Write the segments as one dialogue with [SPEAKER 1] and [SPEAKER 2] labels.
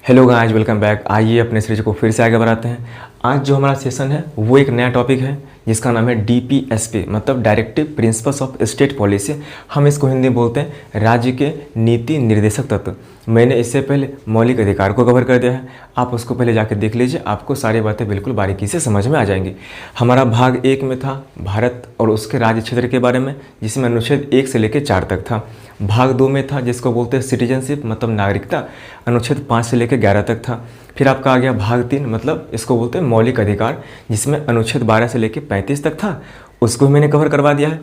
[SPEAKER 1] Hello guys, welcome back. आइए अपने series को फिर से आगे बढ़ाते हैं। आज जो हमारा सेशन है वो एक नया टॉपिक है जिसका नाम है डीपीएसपी, मतलब directive principles of state policy. हम इसको हिंदी में बोलते हैं राज्य के नीति निर्देशक तत्व। मैंने इससे पहले मौलिक अधिकार को कवर कर दिया है, आप उसको पहले जाकर देख लीजिए, आपको सारी बातें बिल्कुल बारीकी से समझ में आ जाएंगी। हमारा भाग 1 में था भारत और उसके राज्य क्षेत्र के बारे में, जिसमें अनुच्छेद 1 से लेकर 4 तक था। भाग 2 में था जिसको बोलते हैं सिटीजनशिप, मतलब नागरिकता, अनुच्छेद 5 से लेकर 11 तक था। फिर आपका आ गया भाग 3, मतलब इसको बोलते हैं मौलिक अधिकार, जिसमें अनुच्छेद 12 से लेकर 35 तक था, उसको मैंने कवर करवा दिया है।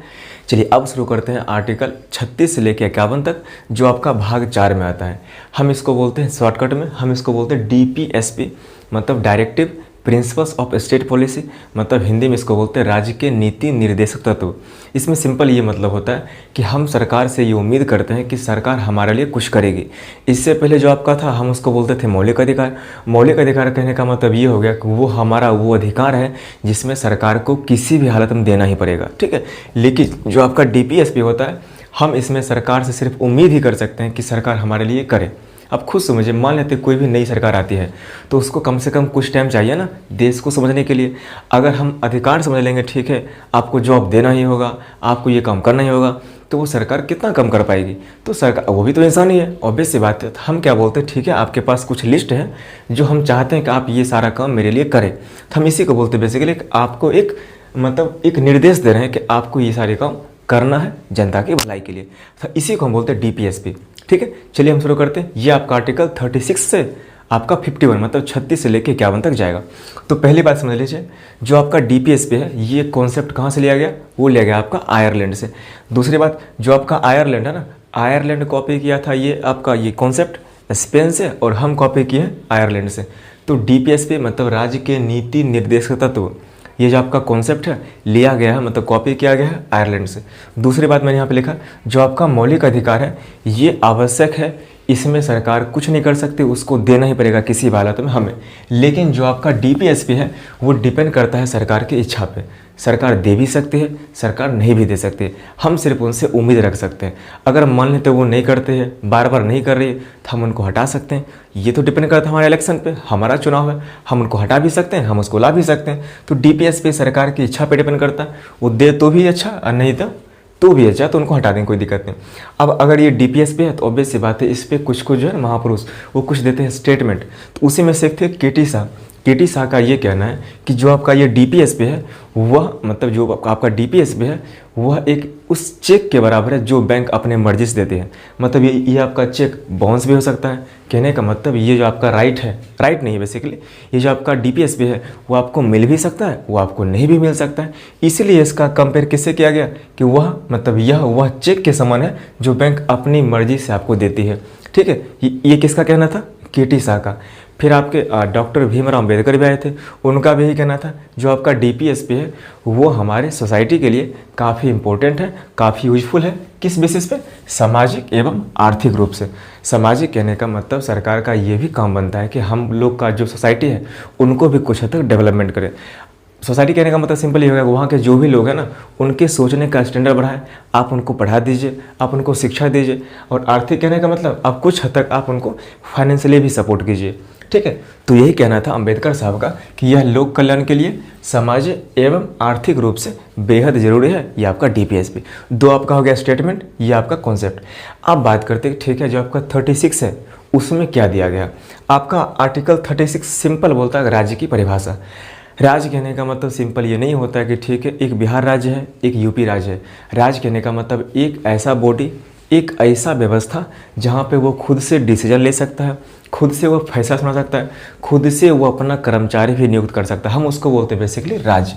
[SPEAKER 1] चलिए अब शुरू करते हैं आर्टिकल 36 से लेकर 51 तक, जो आपका भाग 4 में आता है। हम इसको बोलते हैं शॉर्टकट में, हम इसको बोलते हैं डीपीएसपी, मतलब directive principles of state policy, मतलब हिंदी में इसको बोलते हैं राज्य के नीति निर्देशक तत्व। इसमें सिंपल ये मतलब होता है कि हम सरकार से ये उम्मीद करते हैं कि सरकार हमारे लिए कुछ करेगी। इससे पहले जो आपका था हम उसको बोलते थे मौलिक अधिकार। मौलिक अधिकार कहने का मतलब ये हो गया कि वो हमारा वो अधिकार है जिसमें सरकार को किसी भी हालत में देना ही पड़ेगा, ठीक है। लेकिन जो आपका डीपीएसपी होता है, हम इसमें सरकार से सिर्फ उम्मीद ही कर सकते हैं कि सरकार हमारे लिए करे। अब खुद समझिए, मान लेते कोई भी नई सरकार आती है तो उसको कम से कम कुछ टाइम चाहिए ना देश को समझने के लिए। अगर हम अधिकार समझ लेंगे, ठीक है, आपको जॉब देना ही होगा, आपको ये काम करना ही होगा, तो वो सरकार कितना कम कर पाएगी। तो सरकार, वो भी तो इंसान ही है, ऑब्वियस सी बात है। तो हम क्या बोलते हैं, ठीक है, आपके पास कुछ लिस्ट है जो हम चाहते हैं कि आप ये सारा काम मेरे लिए करें, तो हम इसी को बोलते हैं बेसिकली आपको एक मतलब एक निर्देश दे रहे हैं कि आपको ये सारे काम करना है जनता की भलाई के लिए। तो इसी को हम बोलते हैं डीपीएसपी, ठीक है। चलिए हम शुरू करते हैं। ये आपका आर्टिकल 36 से आपका 51, मतलब 36 से लेकर 51 तक जाएगा। तो पहली बात समझ लीजिए, जो आपका डीपीएसपी है ये कॉन्सेप्ट कहाँ से लिया गया, वो लिया गया आपका आयरलैंड से। दूसरी बात, जो आपका आयरलैंड है ना, आयरलैंड कॉपी किया था ये आपका ये कॉन्सेप्ट स्पेन से, और हम कॉपी किए हैं आयरलैंड से। तो डीपीएसपी मतलब राज्य के नीति निर्देशक तत्व, ये जो आपका कॉन्सेप्ट है लिया गया है, मतलब कॉपी किया गया है आयरलैंड से। दूसरी बात मैंने यहाँ पे लिखा, जो आपका मौलिक अधिकार है ये आवश्यक है, इसमें सरकार कुछ नहीं कर सकती, उसको देना ही पड़ेगा किसी भी हालत में हमें। लेकिन जो आपका डीपीएसपी है वो डिपेंड करता है सरकार की इच्छा पे। सरकार दे भी सकती है, सरकार नहीं भी दे सकती है, हम सिर्फ उनसे उम्मीद रख सकते हैं। अगर मान लेते वो नहीं करते हैं, बार बार नहीं कर रही है, तो हम उनको हटा सकते हैं। ये तो डिपेंड करता है हमारे इलेक्शन पे, हमारा चुनाव है, हम उनको हटा भी सकते हैं, हम उसको ला भी सकते हैं। तो डीपीएसपी सरकार की इच्छा पे डिपेंड करता है, वो दे तो भी अच्छा और नहीं तो भी अच्छा, तो उनको हटा दें, कोई दिक्कत नहीं। अब अगर ये डीपीएसपी है तो ऑब्वियस सी बात है, इस पर कुछ जो है महापुरुष वो कुछ देते हैं स्टेटमेंट। तो उसी में से एक थे केटी शाह। केटी शाह का ये कहना है कि जो आपका ये डीपीएसपी है वह मतलब जो आपका डीपीएसपी है वह एक उस चेक के बराबर है जो बैंक अपने मर्जी से देते हैं। मतलब ये आपका चेक बाउंस भी हो सकता है। कहने का मतलब ये जो आपका राइट है, राइट नहीं है बेसिकली, ये जो आपका डीपीएसपी है वो आपको मिल भी सकता है, वो आपको नहीं भी मिल सकता है। इसीलिए इसका कंपेयर किससे किया गया कि वह मतलब यह वह चेक के समान है जो बैंक अपनी मर्जी से आपको देती है, ठीक है। ये किसका कहना था, केटी शाह का। फिर आपके डॉक्टर भीमराव अम्बेडकर भी आए थे, उनका भी यही कहना था जो आपका डीपीएसपी है वो हमारे सोसाइटी के लिए काफ़ी इंपॉर्टेंट है, काफ़ी यूजफुल है। किस बेसिस पे, सामाजिक एवं आर्थिक रूप से। सामाजिक कहने का मतलब सरकार का ये भी काम बनता है कि हम लोग का जो सोसाइटी है उनको भी कुछ हद तक डेवलपमेंट करें। सोसाइटी कहने का मतलब सिंपल ये होगा, वहाँ के जो भी लोग हैं ना उनके सोचने का स्टैंडर्ड बढ़ाएं, आप उनको पढ़ा दीजिए, आप उनको शिक्षा दीजिए। और आर्थिक कहने का मतलब आप कुछ हद तक आप उनको फाइनेंशियली भी सपोर्ट कीजिए, ठीक है। तो यही कहना था अम्बेडकर साहब का कि यह लोक कल्याण के लिए सामाजिक एवं आर्थिक रूप से बेहद जरूरी है। ये आपका डीपीएसपी। दो आपका हो गया स्टेटमेंट, ये आपका कॉन्सेप्ट। आप बात करते हैं, ठीक है, जो आपका 36 है उसमें क्या दिया गया। आपका आर्टिकल 36 सिंपल बोलता है राज्य की परिभाषा। राज्य कहने का मतलब सिंपल ये नहीं होता है कि ठीक है एक बिहार राज्य है, एक यूपी राज्य है। राज्य कहने का मतलब एक ऐसा बॉडी, एक ऐसा व्यवस्था जहाँ पे वो खुद से डिसीजन ले सकता है, खुद से वो फैसला सुना सकता है, खुद से वो अपना कर्मचारी भी नियुक्त कर सकता है, हम उसको बोलते हैं बेसिकली राज्य।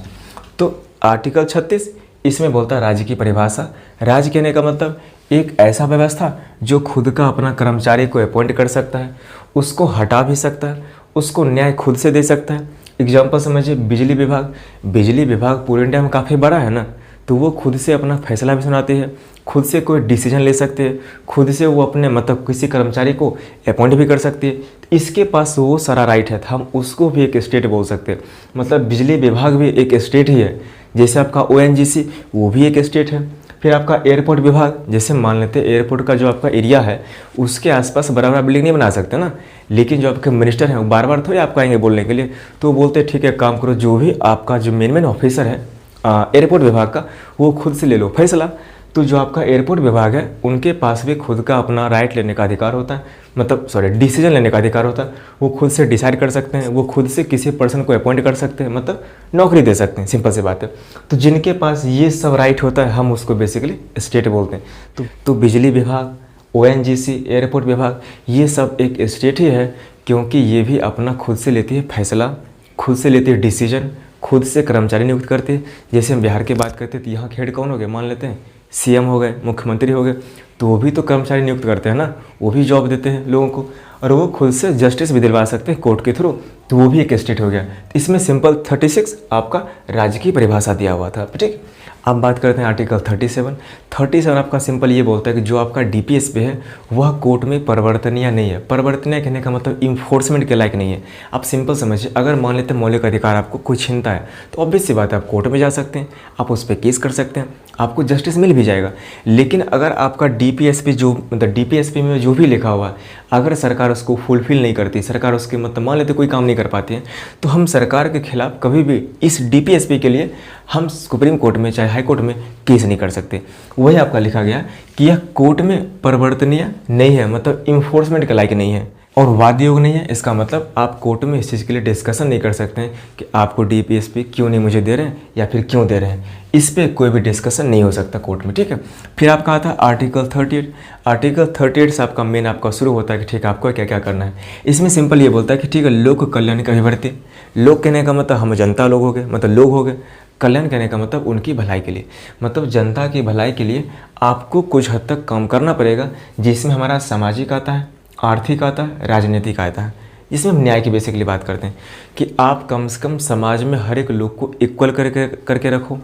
[SPEAKER 1] तो आर्टिकल 36 इसमें बोलता है राज्य की परिभाषा। राज्य कहने का मतलब एक ऐसा व्यवस्था जो खुद का अपना कर्मचारी को अपॉइंट कर सकता है, उसको हटा भी सकता है, उसको न्याय खुद से दे सकता है। एग्जाम्पल समझिए, बिजली विभाग। बिजली विभाग पूरे इंडिया में काफ़ी बड़ा है ना, तो वो खुद से अपना फैसला भी सुनाते हैं, खुद से कोई डिसीजन ले सकते हैं, खुद से वो अपने मतलब किसी कर्मचारी को अपॉइंट भी कर सकती है। तो इसके पास वो सारा राइट है, तो हम उसको भी एक स्टेट बोल सकते हैं। मतलब बिजली विभाग भी एक स्टेट ही है, जैसे आपका ओएनजीसी वो भी एक स्टेट है। फिर आपका एयरपोर्ट विभाग, जैसे मान लेते हैं एयरपोर्ट का जो आपका एरिया है उसके आसपास बड़ा बड़ा बिल्डिंग नहीं बना सकते ना, लेकिन जो आपके मिनिस्टर हैं वो बार बार थोड़ी आपको आएंगे बोलने के लिए, तो बोलते हैं ठीक है काम करो, जो भी आपका जो मेन ऑफिसर है एयरपोर्ट विभाग का वो खुद से ले लो फैसला। तो जो आपका एयरपोर्ट विभाग है उनके पास भी खुद का अपना राइट लेने का अधिकार होता है, मतलब सॉरी डिसीजन लेने का अधिकार होता है। वो खुद से डिसाइड कर सकते हैं, वो खुद से किसी पर्सन को अपॉइंट कर सकते हैं, मतलब नौकरी दे सकते हैं, सिंपल सी बात है। तो जिनके पास ये सब राइट होता है हम उसको बेसिकली स्टेट बोलते हैं। तो बिजली विभाग, ONGC, एयरपोर्ट विभाग, ये सब एक स्टेट ही है, क्योंकि ये भी अपना खुद से लेती है फैसला, खुद से लेती है डिसीजन, खुद से कर्मचारी नियुक्त करते हैं। जैसे हम बिहार की बात करते हैं तो यहाँ के हेड कौन हो गए, मान लेते हैं CM हो गए, मुख्यमंत्री हो गए, तो वो भी तो कर्मचारी नियुक्त करते हैं ना, वो भी जॉब देते हैं लोगों को, और वो खुद से जस्टिस भी दिलवा सकते हैं कोर्ट के थ्रू, तो वो भी एक स्टेट हो गया। तो इसमें सिंपल 36 आपका राज्य की परिभाषा दिया हुआ था, ठीक। अब बात करते हैं आर्टिकल 37 आपका सिंपल ये बोलता है कि जो आपका DPSP है वह कोर्ट में परिवर्तनीय नहीं है। परिवर्तनीय कहने का मतलब इन्फोर्समेंट के लायक नहीं है। आप सिंपल समझिए, अगर मान लेते हैं मौलिक अधिकार आपको कोई छीनता है तो ऑब्वियस सी बात है आप कोर्ट में जा सकते हैं, आप उस पर केस कर सकते हैं, आपको जस्टिस मिल भी जाएगा। लेकिन अगर आपका DPSP जो मतलब DPSP में जो भी लिखा हुआ है अगर सरकार उसको फुलफिल नहीं करती, सरकार उसके मतलब मान लेते कोई काम नहीं कर पाती है, तो हम सरकार के खिलाफ कभी भी इस DPSP के लिए हम सुप्रीम कोर्ट में चाहे हाई कोर्ट में केस नहीं कर सकते। वही आपका लिखा गया कि यह कोर्ट में परिवर्तनीय नहीं है, मतलब इन्फोर्समेंट के लायक नहीं है और वाद योग नहीं है। इसका मतलब आप कोर्ट में इस चीज़ के लिए डिस्कशन नहीं कर सकते हैं कि आपको DPSP क्यों नहीं मुझे दे रहे हैं या फिर क्यों दे रहे हैं, इस पर कोई भी डिस्कशन नहीं हो सकता कोर्ट में, ठीक है। फिर आपका आता है आर्टिकल 38। आर्टिकल 38 से आपका मेन आपका शुरू होता है कि ठीक है आपको क्या क्या करना है। इसमें सिंपल ये बोलता है कि ठीक है लोक कल्याण की अभिवृत्ति, लोग कहने का मतलब हम जनता लोग हो गए, मतलब लोग हो गए, कल्याण कहने का मतलब उनकी भलाई के लिए, मतलब जनता की भलाई के लिए आपको कुछ हद तक काम करना पड़ेगा, जिसमें हमारा सामाजिक आता है, आर्थिक आता है, राजनीतिक आता है। इसमें हम न्याय की बेसिकली बात करते हैं कि आप कम से कम समाज में हर एक लोग को इक्वल करके रखो।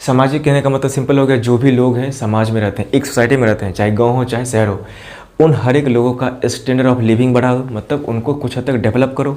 [SPEAKER 1] सामाजिक कहने का मतलब सिंपल हो गया, जो भी लोग हैं समाज में रहते हैं, एक सोसाइटी में रहते हैं, चाहे गांव हो चाहे शहर हो, उन हर एक लोगों का स्टैंडर्ड ऑफ लिविंग बढ़ाओ, मतलब उनको कुछ हद तक डेवलप करो।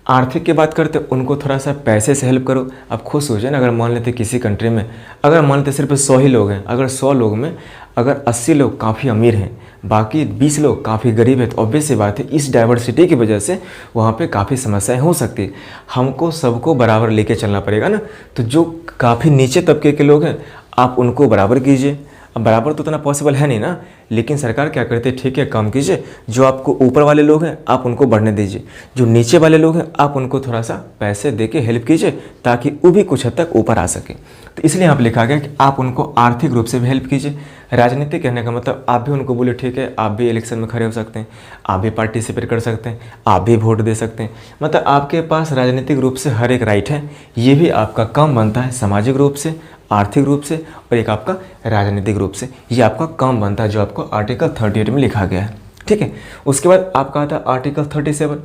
[SPEAKER 1] आर्थिक की बात करते उनको थोड़ा सा पैसे से हेल्प करो। आप खुद सोचें ना, अगर मान लेते किसी कंट्री में अगर मान लेते सिर्फ 100 ही लोग हैं, अगर 100 लोग में अगर 80 लोग काफ़ी अमीर हैं, बाकी 20 लोग काफ़ी गरीब हैं, तो ऑब्वियस सी बात है इस डाइवर्सिटी की वजह से वहाँ पे काफ़ी समस्याएं हो सकती है। हमको सबको बराबर लेके चलना पड़ेगा ना। तो जो काफ़ी नीचे तबके के लोग हैं आप उनको बराबर कीजिए। अब बराबर तो उतना पॉसिबल है नहीं ना, लेकिन सरकार क्या करती है, ठीक है काम कीजिए, जो आपको ऊपर वाले लोग हैं आप उनको बढ़ने दीजिए, जो नीचे वाले लोग हैं आप उनको थोड़ा सा पैसे दे के हेल्प कीजिए ताकि वो भी कुछ हद तक ऊपर आ सके। तो इसलिए यहाँ पर लिखा गया कि आप उनको आर्थिक रूप से भी हेल्प कीजिए। राजनीतिक कहने का मतलब आप भी उनको बोले ठीक है आप भी इलेक्शन में खड़े हो सकते हैं, आप भी पार्टिसिपेट कर सकते हैं, आप भी वोट दे सकते हैं, मतलब आपके पास राजनीतिक रूप से हर एक राइट है। ये भी आपका काम बनता है सामाजिक रूप से, आर्थिक रूप से और एक आपका राजनीतिक रूप से, ये आपका काम बनता है जो आपको आर्टिकल 38 में लिखा गया है, ठीक है। उसके बाद आपका आता है आर्टिकल 37।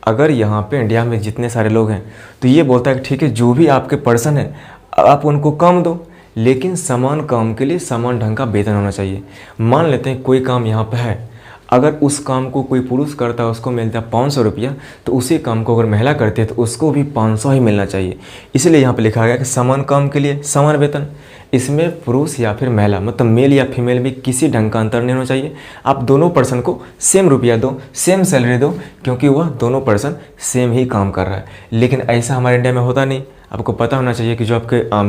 [SPEAKER 1] अगर यहाँ पे इंडिया में जितने सारे लोग हैं तो ये बोलता है कि ठीक है जो भी आपके पर्सन है आप उनको काम दो, लेकिन समान काम के लिए समान ढंग का वेतन होना चाहिए। मान लेते हैं कोई काम यहाँ पे है, अगर उस काम को कोई पुरुष करता है उसको मिलता है 500 रुपया, तो उसी काम को अगर महिला करती है तो उसको भी 500 ही मिलना चाहिए। इसलिए यहाँ पे लिखा गया कि समान काम के लिए समान वेतन। इसमें पुरुष या फिर महिला मतलब मेल या फीमेल भी किसी ढंग का अंतर नहीं होना चाहिए। आप दोनों पर्सन को सेम रुपया दो, सेम सैलरी दो, क्योंकि वह दोनों पर्सन सेम ही काम कर रहा है। लेकिन ऐसा हमारे इंडिया में होता नहीं। आपको पता होना चाहिए कि जो आपके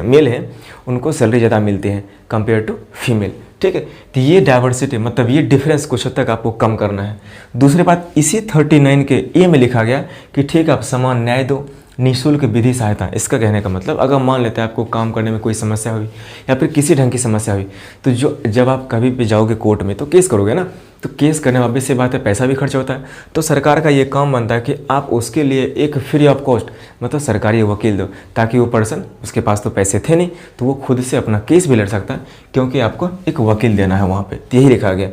[SPEAKER 1] मेल हैं उनको सैलरी ज़्यादा मिलती है कंपेयर टू फीमेल, ठीक है। तो ये डाइवर्सिटी मतलब ये डिफरेंस कुछ हद तक आपको कम करना है। दूसरी बात इसी 39 के ए में लिखा गया कि ठीक है आप समान न्याय दो, निःशुल्क विधि सहायता। इसका कहने का मतलब अगर मान लेते हैं आपको काम करने में कोई समस्या हुई या फिर किसी ढंग की समस्या हुई, तो जब आप कभी भी जाओगे कोर्ट में तो केस करोगे ना, तो केस करने में ऑब्वियस सी बात है पैसा भी खर्च होता है। तो सरकार का ये काम बनता है कि आप उसके लिए एक फ्री ऑफ कॉस्ट मतलब सरकारी वकील दो, ताकि वो पर्सन उसके पास तो पैसे थे नहीं तो वो खुद से अपना केस भी लड़ सकता है, क्योंकि आपको एक वकील देना है वहाँ पे। तो यही लिखा गया।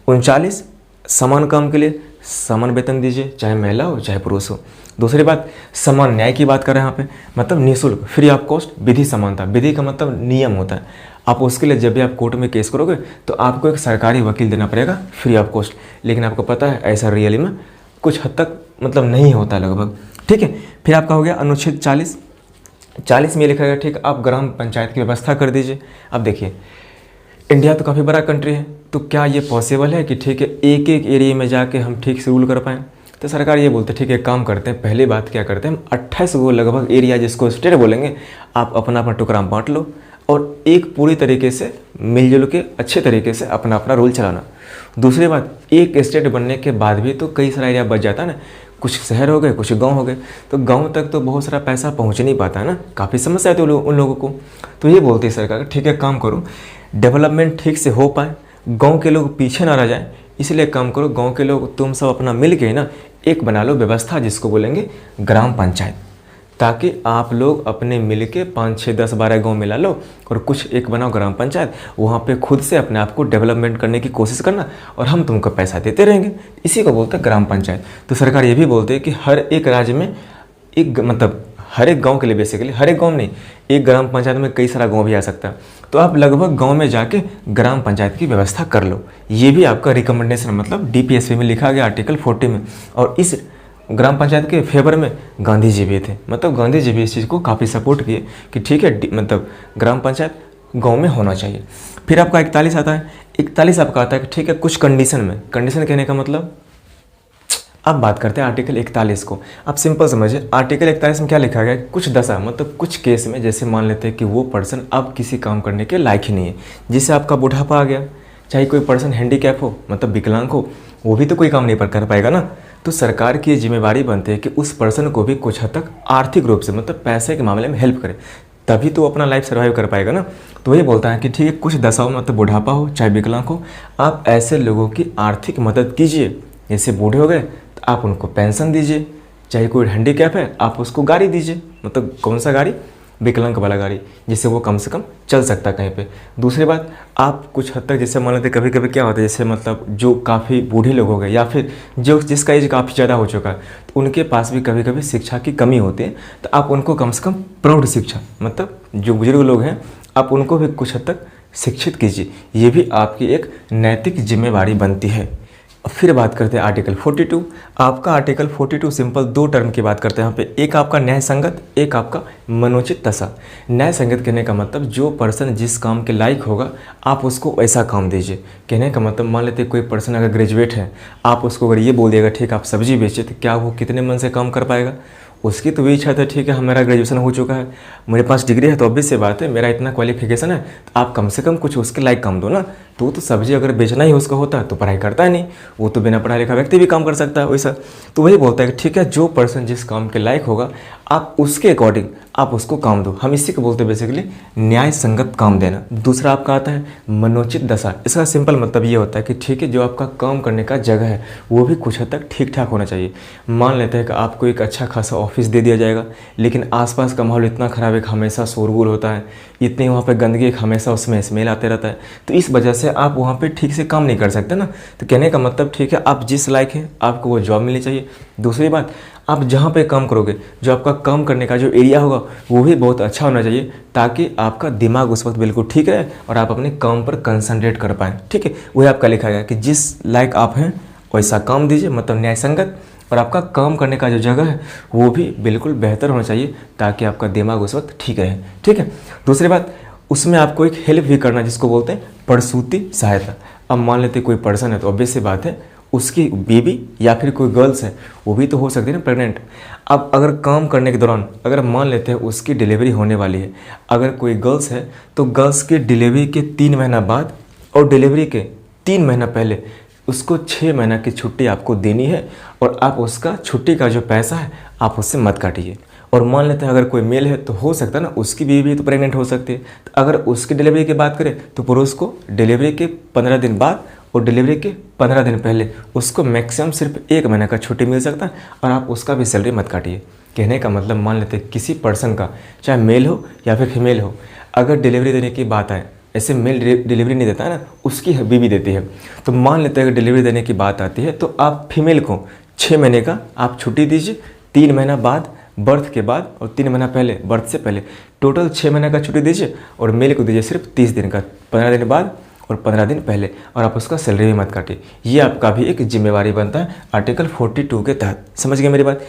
[SPEAKER 1] 39 समान काम के लिए समान वेतन दीजिए, चाहे महिला हो चाहे पुरुष हो। दूसरी बात समान न्याय की बात करें यहाँ पे, मतलब निःशुल्क फ्री ऑफ कॉस्ट विधि समानता। विधि का मतलब नियम होता है। आप उसके लिए जब भी आप कोर्ट में केस करोगे तो आपको एक सरकारी वकील देना पड़ेगा फ्री ऑफ कॉस्ट। लेकिन आपको पता है ऐसा रियली में कुछ हद तक मतलब नहीं होता लगभग, ठीक है। फिर आपका हो गया अनुच्छेद 40। 40 में लिखा गया, ठीक है, आप ग्राम पंचायत की व्यवस्था कर दीजिए। अब देखिए, इंडिया तो काफ़ी बड़ा कंट्री है, तो क्या ये पॉसिबल है कि ठीक है एक एक एरिया में जाके हम ठीक से रूल कर पाएँ? तो सरकार ये बोलते ठीक है, काम करते हैं, पहली बात क्या करते हैं, हम 28 गो लगभग एरिया जिसको स्टेट बोलेंगे, आप अपना अपना टुकड़ा बांट लो और एक पूरी तरीके से मिलजुल के अच्छे तरीके से अपना अपना रूल चलाना। दूसरी बात, एक स्टेट बनने के बाद भी तो कई सारा एरिया बच जाता है ना, कुछ शहर हो गए, कुछ गांव हो गए, तो गांव तक तो बहुत सारा पैसा पहुंच नहीं पाता है ना, काफ़ी समस्या आती है उन लोगों को। तो ये बोलती है सरकार, ठीक है काम करो, डेवलपमेंट ठीक से हो पाए, गांव के लोग पीछे ना रह जाएं, इसलिए काम करो, गांव के लोग तुम सब अपना मिल के ना एक बना लो व्यवस्था जिसको बोलेंगे ग्राम पंचायत, ताकि आप लोग अपने मिल के 5, 6, 10, 12 गाँव मिला लो और कुछ एक बनाओ ग्राम पंचायत, वहाँ पे खुद से अपने आप को डेवलपमेंट करने की कोशिश करना और हम तुमको पैसा देते रहेंगे। इसी को बोलते हैं ग्राम पंचायत। तो सरकार ये भी बोलती है कि हर एक राज्य में एक मतलब हर एक गांव के लिए, बेसिकली हर एक गांव नहीं, एक ग्राम पंचायत में कई सारा गांव भी आ सकता है, तो आप लगभग गांव में जाके ग्राम पंचायत की व्यवस्था कर लो। ये भी आपका रिकमेंडेशन मतलब डीपीएसपी में लिखा गया आर्टिकल 40 में। और इस ग्राम पंचायत के फेवर में गांधी जी भी थे, मतलब गांधी जी भी इस चीज़ को काफ़ी सपोर्ट किए कि ठीक है मतलब ग्राम पंचायत गांव में होना चाहिए। फिर आपका 41 आता है। 41 आपका आता है कि ठीक है कुछ कंडीशन में, कंडीशन कहने का मतलब अब बात करते हैं आर्टिकल 41 को। आप सिंपल समझिए, आर्टिकल 41 में क्या लिखा गया है, कुछ दशा मतलब कुछ केस में, जैसे मान लेते हैं कि वो पर्सन अब किसी काम करने के लायक ही नहीं है, जिससे आपका बुढ़ापा आ गया, चाहे कोई पर्सन हैंडीकैप हो मतलब विकलांग हो, वो भी तो कोई काम नहीं कर पाएगा ना। तो सरकार की जिम्मेवारी बनती है कि उस पर्सन को भी कुछ हद तक आर्थिक रूप से मतलब पैसे के मामले में हेल्प करे, तभी तो अपना लाइफ सर्वाइव कर पाएगा ना। तो वही बोलता है कि ठीक है कुछ दशाओं मतलब बुढ़ापा हो चाहे विकलांग हो, आप ऐसे लोगों की आर्थिक मदद कीजिए। जैसे बूढ़े हो गए तो आप उनको पेंशन दीजिए, चाहे कोई हैंडीकैप है आप उसको गाड़ी दीजिए, मतलब कौन सा गाड़ी, विकलांग वाला गाड़ी, जिससे वो कम से कम चल सकता है कहीं पे। दूसरी बात, आप कुछ हद तक जैसे मान लेते कभी कभी क्या होता है, जैसे मतलब जो काफ़ी बूढ़े लोग हो गए या फिर जो जिसका एज काफ़ी ज़्यादा हो चुका है, तो उनके पास भी कभी कभी शिक्षा की कमी होती है, तो आप उनको कम से कम प्रौढ़ शिक्षा मतलब जो बुजुर्ग लोग हैं आप उनको भी कुछ हद तक शिक्षित कीजिए। ये भी आपकी एक नैतिक जिम्मेवारी बनती है। अब फिर बात करते हैं आर्टिकल 42। आपका आर्टिकल 42 सिंपल दो टर्म की बात करते हैं यहाँ पे, एक आपका न्याय संगत, एक आपका मनोचित दशा। न्याय संगत कहने का मतलब जो पर्सन जिस काम के लायक होगा आप उसको ऐसा काम दीजिए। कहने का मतलब मान लेते कोई पर्सन अगर ग्रेजुएट है, आप उसको अगर ये बोल दिएगा ठीक आप सब्जी बेचिए, तो क्या वो कितने मन से काम कर पाएगा? उसकी तो भी इच्छा था ठीक है मेरा ग्रेजुएशन हो चुका है, मेरे पास डिग्री है, तो ऑब्वियस सी बात है मेरा इतना क्वालिफिकेशन है, तो आप कम से कम कुछ उसके लायक काम दो ना। तो सब्जी अगर बेचना ही उसका होता है तो पढ़ाई करता है नहीं, वो तो बिना पढ़ा लिखा व्यक्ति भी काम कर सकता है वैसा। तो वही बोलता है कि ठीक है जो पर्सन जिस काम के लायक होगा आप उसके अकॉर्डिंग आप उसको काम दो। हम इसी को बोलते हैं बेसिकली न्याय संगत काम देना। दूसरा आपका आता है मनोचित दशा। इसका सिंपल मतलब ये होता है कि ठीक है जो आपका काम करने का जगह है वो भी कुछ हद तक ठीक ठाक होना चाहिए। मान लेते हैं कि आपको एक अच्छा खासा ऑफिस दे दिया जाएगा, लेकिन आसपास का माहौल इतना ख़राब है कि हमेशा शोरगुल होता है, इतनी वहाँ पे गंदगी, हमेशा उसमें स्मेल आते रहता है, तो इस वजह से आप वहाँ पे ठीक से काम नहीं कर सकते ना। तो कहने का मतलब ठीक है आप जिस लायक हैं आपको वो जॉब मिलनी चाहिए। दूसरी बात, आप जहाँ पे काम करोगे जो आपका काम करने का जो एरिया होगा वो भी बहुत अच्छा होना चाहिए, ताकि आपका दिमाग उस वक्त बिल्कुल ठीक रहे और आप अपने काम पर कंसंट्रेट कर पाएँ। ठीक है, वही आपका लिखा गया कि जिस लायक आप हैं वैसा काम दीजिए, मतलब न्याय संगत, और आपका काम करने का जो जगह है वो भी बिल्कुल बेहतर होना चाहिए ताकि आपका दिमाग उस वक्त ठीक रहे। ठीक है, दूसरी बात उसमें आपको एक हेल्प भी करना जिसको बोलते हैं प्रसूति सहायता। अब मान लेते कोई पर्सन है तो ऑब्वियस सी बात है उसकी बेबी या फिर कोई गर्ल्स है वो भी तो हो सकती है ना प्रेग्नेंट। अब अगर काम करने के दौरान अगर मान लेते हैं उसकी डिलीवरी होने वाली है, अगर कोई गर्ल्स है तो गर्ल्स के डिलीवरी के 3 महीना बाद और डिलीवरी के 3 महीना पहले उसको 6 महीना की छुट्टी आपको देनी है, और आप उसका छुट्टी का जो पैसा है आप उससे मत काटिए। और मान लेते हैं अगर कोई मेल है तो हो सकता है ना उसकी बीवी भी तो प्रेग्नेंट हो सकती है, तो अगर उसकी डिलीवरी की बात करें तो पुरुष को डिलीवरी के 15 दिन बाद और डिलीवरी के 15 दिन पहले उसको मैक्सिमम सिर्फ 1 महीने का छुट्टी मिल सकता है, और आप उसका भी सैलरी मत काटिए। कहने का मतलब मान लेते हैं किसी पर्सन का चाहे मेल हो या फिर फीमेल हो, अगर डिलीवरी देने की बात आए, ऐसे मेल डिलीवरी नहीं देता है ना, उसकी बीवी देती है, तो मान लेते हैं अगर डिलीवरी देने की बात आती है तो आप फीमेल को 6 महीने का आप छुट्टी दीजिए, 3 महीना बाद बर्थ के बाद और 3 महीना पहले बर्थ से पहले, टोटल 6 महीने का छुट्टी दीजिए, और मेल को दीजिए सिर्फ 30 दिन का, 15 दिन बाद और 15 दिन पहले, और आप उसका सैलरी भी मत काटिए। ये आपका भी एक जिम्मेवारी बनता है आर्टिकल 42 के तहत। समझ गए मेरी बात?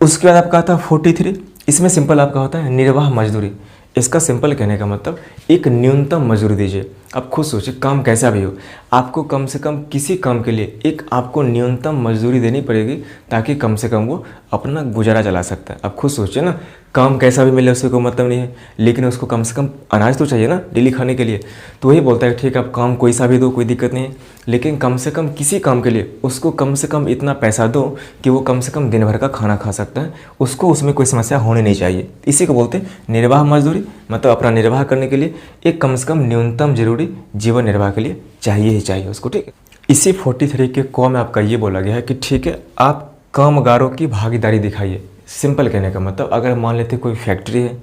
[SPEAKER 1] उसके बाद आपका आता है 43। इसमें सिंपल आपका होता है निर्वाह मजदूरी। इसका सिंपल कहने का मतलब एक न्यूनतम मजदूरी दीजिए। आप खुद सोचिए, काम कैसा भी हो, आपको कम से कम किसी काम के लिए एक आपको न्यूनतम मजदूरी देनी पड़ेगी, ताकि कम से कम वो अपना गुजारा चला सकता है। आप खुद सोचिए ना, काम कैसा भी मिले उससे कोई मतलब नहीं है, लेकिन उसको कम से कम अनाज तो चाहिए ना डेली खाने के लिए। तो वही बोलता है ठीक है आप काम कोई सा भी दो, कोई दिक्कत नहीं है, लेकिन कम से कम किसी काम के लिए उसको कम से कम इतना पैसा दो कि वो कम से कम दिन भर का खाना खा सकता है, उसको उसमें कोई समस्या होनी नहीं चाहिए। इसी को बोलते हैं निर्वाह मजदूरी, मतलब अपना निर्वाह करने के लिए एक कम से कम न्यूनतम जरूरी जीवन निर्वाह के लिए चाहिए ही चाहिए उसको, ठीक है। इसी 43 के क में आपका ये बोला गया है कि ठीक है आप कामगारों की भागीदारी दिखाइए। सिंपल कहने का मतलब अगर मान लेते कोई फैक्ट्री है,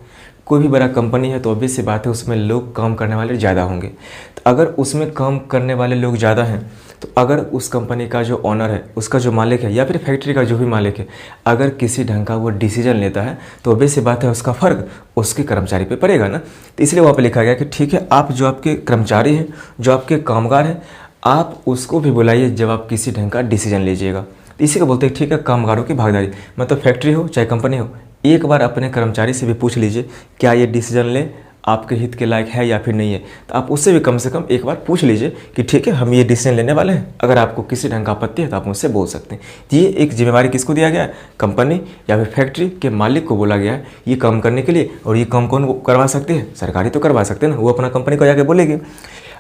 [SPEAKER 1] कोई भी बड़ा कंपनी है, तो ऑब्वियस सी बात है उसमें लोग काम करने वाले ज़्यादा होंगे। तो अगर उसमें काम करने वाले लोग ज़्यादा हैं, तो अगर उस कंपनी का जो ओनर है, उसका जो मालिक है, या फिर फैक्ट्री का जो भी मालिक है, अगर किसी ढंग का वो डिसीजन लेता है, तो ऑब्वियस सी बात है उसका फ़र्क उसके कर्मचारी पे पड़ेगा ना। तो इसलिए वहाँ पे लिखा गया कि ठीक है आप जो आपके कर्मचारी हैं, जो आपके कामगार हैं, आप उसको भी बुलाइए जब आप किसी ढंग का डिसीजन लीजिएगा। तो इसी को बोलते हैं ठीक है कामगारों की भागीदारी। मतलब फैक्ट्री हो चाहे कंपनी हो, एक बार अपने कर्मचारी से भी पूछ लीजिए क्या ये डिसीजन ले आपके हित के लायक है या फिर नहीं है। तो आप उससे भी कम से कम एक बार पूछ लीजिए कि ठीक है हम ये डिसीजन लेने वाले हैं, अगर आपको किसी ढंग का आपत्ति है तो आप मुझसे बोल सकते हैं। ये एक जिम्मेवारी किसको दिया गया है, कंपनी या फिर फैक्ट्री के मालिक को बोला गया है ये काम करने के लिए। और ये काम कौन करवा सकते हैं, सरकारी तो करवा सकते हैं ना, वो अपना कंपनी को जाके बोलेंगे।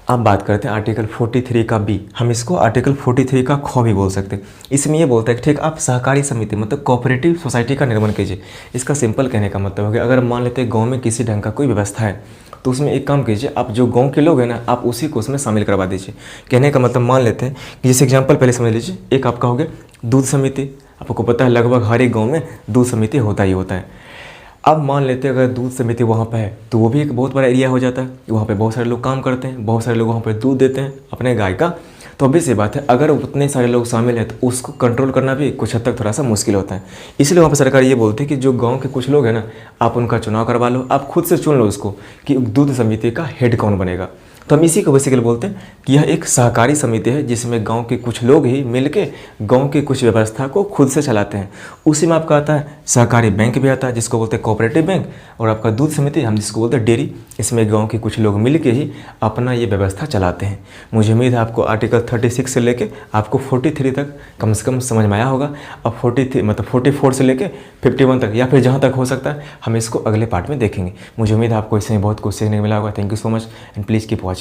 [SPEAKER 1] अब बात करते हैं आर्टिकल 43 का बी, हम इसको आर्टिकल 43 का ख भी बोल सकते हैं। इसमें ये बोलता है कि ठीक आप सहकारी समिति मतलब कोऑपरेटिव सोसाइटी का निर्माण कीजिए। इसका सिंपल कहने का मतलब है कि अगर मान लेते हैं गांव में किसी ढंग का कोई व्यवस्था है, तो उसमें एक काम कीजिए, आप जो गांव के लोग हैं ना आप उसी को उसमें शामिल करवा दीजिए। कहने का मतलब मान लेते हैं कि जैसे एग्जाम्पल पहले समझ लीजिए, एक आपका हो गया दूध समिति। आपको पता है लगभग हर एक गाँव में दूध समिति होता ही होता है। अब मान लेते हैं अगर दूध समिति वहाँ पे है, तो वो भी एक बहुत बड़ा एरिया हो जाता है, वहाँ पे बहुत सारे लोग काम करते हैं, बहुत सारे लोग वहाँ पे दूध देते हैं अपने गाय का। तो अभी से बात है अगर उतने सारे लोग शामिल हैं तो उसको कंट्रोल करना भी कुछ हद तक थोड़ा सा मुश्किल होता है। इसलिए वहाँ पर सरकार ये बोलती है कि जो गाँव के कुछ लोग हैं ना, आप उनका चुनाव करवा लो, आप खुद से चुन लो उसको कि दूध समिति का हेड कौन बनेगा। तो हम इसी को बेसिकली बोलते हैं कि यह एक सहकारी समिति है जिसमें गांव के कुछ लोग ही मिलके गांव की कुछ व्यवस्था को खुद से चलाते हैं। उसी में आपका आता है सहकारी बैंक भी आता है जिसको बोलते हैं कोऑपरेटिव बैंक, और आपका दूध समिति हम जिसको बोलते हैं डेयरी। इसमें गांव के कुछ लोग मिलके ही अपना ये व्यवस्था चलाते हैं। मुझे उम्मीद है आपको आर्टिकल 36 से लेके आपको 43 तक कम से कम समझ में आया होगा। अब 43 मतलब 44 से लेके 51 तक या फिर जहाँ तक हो सकता है हम इसको अगले पार्ट में देखेंगे। मुझे उम्मीद है आपको इसमें बहुत कुछ सीखने को मिला होगा। Thank you so much and please keep watching.